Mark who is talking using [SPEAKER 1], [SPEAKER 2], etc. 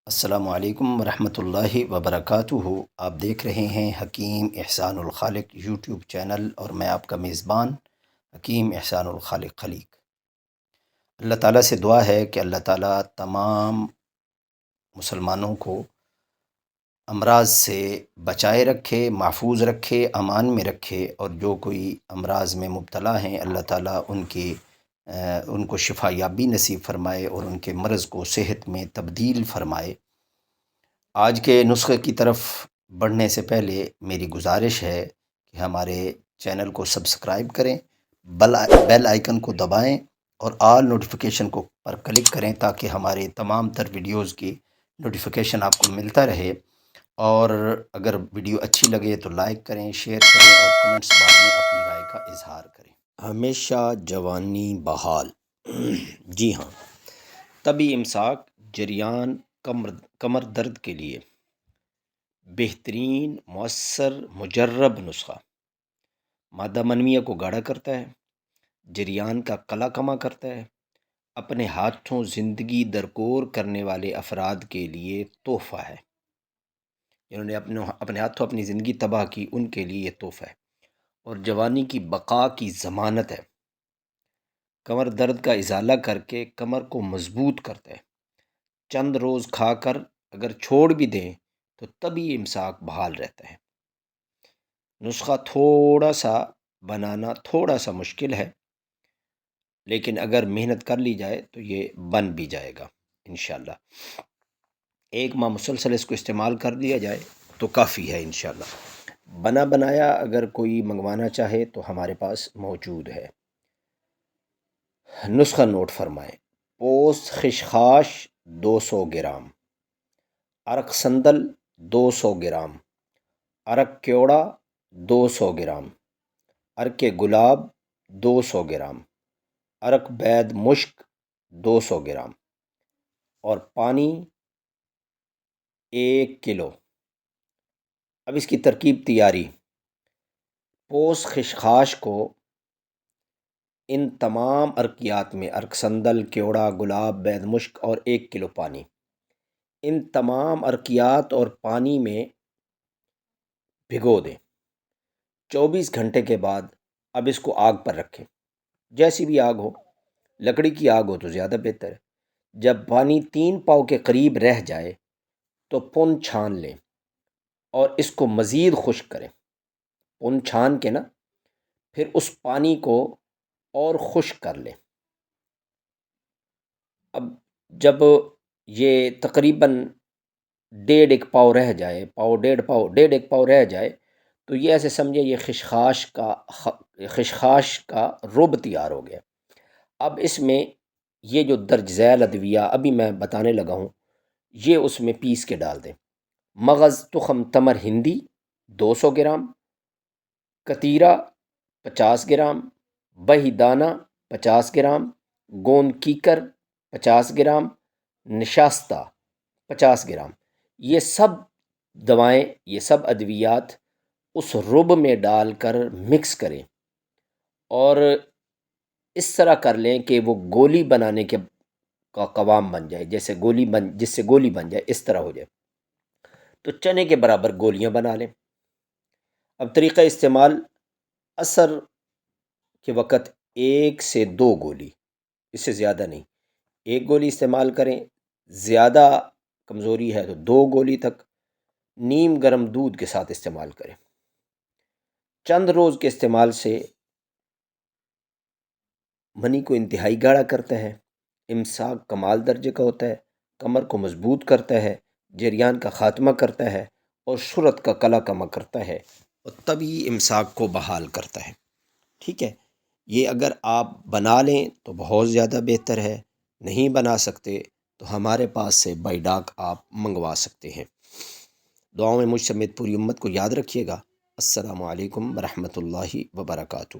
[SPEAKER 1] السلام علیکم ورحمۃ اللہ وبرکاتہ۔ آپ دیکھ رہے ہیں حکیم احسان الخالق یوٹیوب چینل، اور میں آپ کا میزبان حکیم احسان الخالق خلیق۔ اللہ تعالیٰ سے دعا ہے کہ اللہ تعالیٰ تمام مسلمانوں کو امراض سے بچائے رکھے، محفوظ رکھے، امان میں رکھے، اور جو کوئی امراض میں مبتلا ہیں اللہ تعالیٰ ان کو شفا یابی نصیب فرمائے اور ان کے مرض کو صحت میں تبدیل فرمائے۔ آج کے نسخے کی طرف بڑھنے سے پہلے میری گزارش ہے کہ ہمارے چینل کو سبسکرائب کریں، بیل آئیکن کو دبائیں اور آل نوٹیفیکیشن کو پر کلک کریں تاکہ ہمارے تمام تر ویڈیوز کی نوٹیفیکیشن آپ کو ملتا رہے۔ اور اگر ویڈیو اچھی لگے تو لائک کریں، شیئر کریں اور کمنٹس باکس میں اپنی رائے کا اظہار کریں۔ ہمیشہ جوانی بحال جی ہاں، طبی امساک جریان کمر درد کے لیے بہترین، مؤثر، مجرب نسخہ۔ مادہ منویہ کو گاڑھا کرتا ہے، جریان کا قلع کما کرتا ہے، اپنے ہاتھوں زندگی درکور کرنے والے افراد کے لیے تحفہ ہے۔ جنہوں نے اپنے ہاتھوں اپنی زندگی تباہ کی، ان کے لیے یہ تحفہ ہے اور جوانی کی بقا کی ضمانت ہے۔ کمر درد کا ازالہ کر کے کمر کو مضبوط کرتا ہے۔ چند روز کھا کر اگر چھوڑ بھی دیں تو طبی امساک بحال رہتا ہے۔ نسخہ بنانا تھوڑا سا مشکل ہے، لیکن اگر محنت کر لی جائے تو یہ بن بھی جائے گا انشاءاللہ۔ 1 ماہ مسلسل اس کو استعمال کر دیا جائے تو کافی ہے انشاءاللہ۔ بنا بنایا اگر کوئی منگوانا چاہے تو ہمارے پاس موجود ہے۔ نسخہ نوٹ فرمائیں۔ پوست خشخاش 200 گرام، عرق سندل 200 گرام، عرق کیوڑا 200 گرام، عرق گلاب 200 گرام، عرق بید مشک 200 گرام اور پانی 1 کلو۔ اب اس کی ترکیب تیاری۔ پوست خشخاش کو ان تمام عرقیات میں، عرق سندل، کیوڑا، گلاب، بید مشک اور 1 کلو پانی، ان تمام عرقیات اور پانی میں بھگو دیں۔ 24 گھنٹے کے بعد اب اس کو آگ پر رکھیں، جیسی بھی آگ ہو، لکڑی کی آگ ہو تو زیادہ بہتر ہے۔ جب پانی 3 پاؤ کے قریب رہ جائے تو پن چھان لیں اور اس کو مزید خشک کریں۔ پن چھان کے پھر اس پانی کو اور خشک کر لیں۔ اب جب یہ تقریباً 1.5 پاؤ رہ جائے، ڈیڑھ ایک پاؤ رہ جائے تو یہ ایسے سمجھے یہ خشخاش کا رب تیار ہو گیا۔ اب اس میں یہ جو درج ذیل ادویہ ابھی میں بتانے لگا ہوں یہ اس میں پیس کے ڈال دیں۔ مغز تخم تمر ہندی 200 گرام، کتیرا 50 گرام، بہی دانہ 50 گرام، گوند کیکر 50 گرام، نشاستہ 50 گرام، یہ سب دوائیں، یہ سب ادویات اس رب میں ڈال کر مکس کریں اور اس طرح کر لیں کہ وہ گولی بنانے کا قوام بن جائے، جس سے گولی بن جائے، اس طرح ہو جائے تو چنے کے برابر گولیاں بنا لیں۔ اب طریقہ استعمال: عصر کے وقت 1 سے 2 گولی، اس سے زیادہ نہیں، 1 گولی استعمال کریں۔ زیادہ کمزوری ہے تو 2 گولی تک نیم گرم دودھ کے ساتھ استعمال کریں۔ چند روز کے استعمال سے منی کو انتہائی گاڑھا کرتا ہے، امساک کمال درجے کا ہوتا ہے، کمر کو مضبوط کرتا ہے، جریان کا خاتمہ کرتا ہے اور شرط کا قلع کما کرتا ہے اور طبی امساک کو بحال کرتا ہے۔ ٹھیک ہے، یہ اگر آپ بنا لیں تو بہت زیادہ بہتر ہے، نہیں بنا سکتے تو ہمارے پاس سے بائی ڈاک آپ منگوا سکتے ہیں۔ دعاؤں میں مجھ سمیت پوری امت کو یاد رکھیے گا۔ السلام علیکم ورحمۃ اللہ وبرکاتہ۔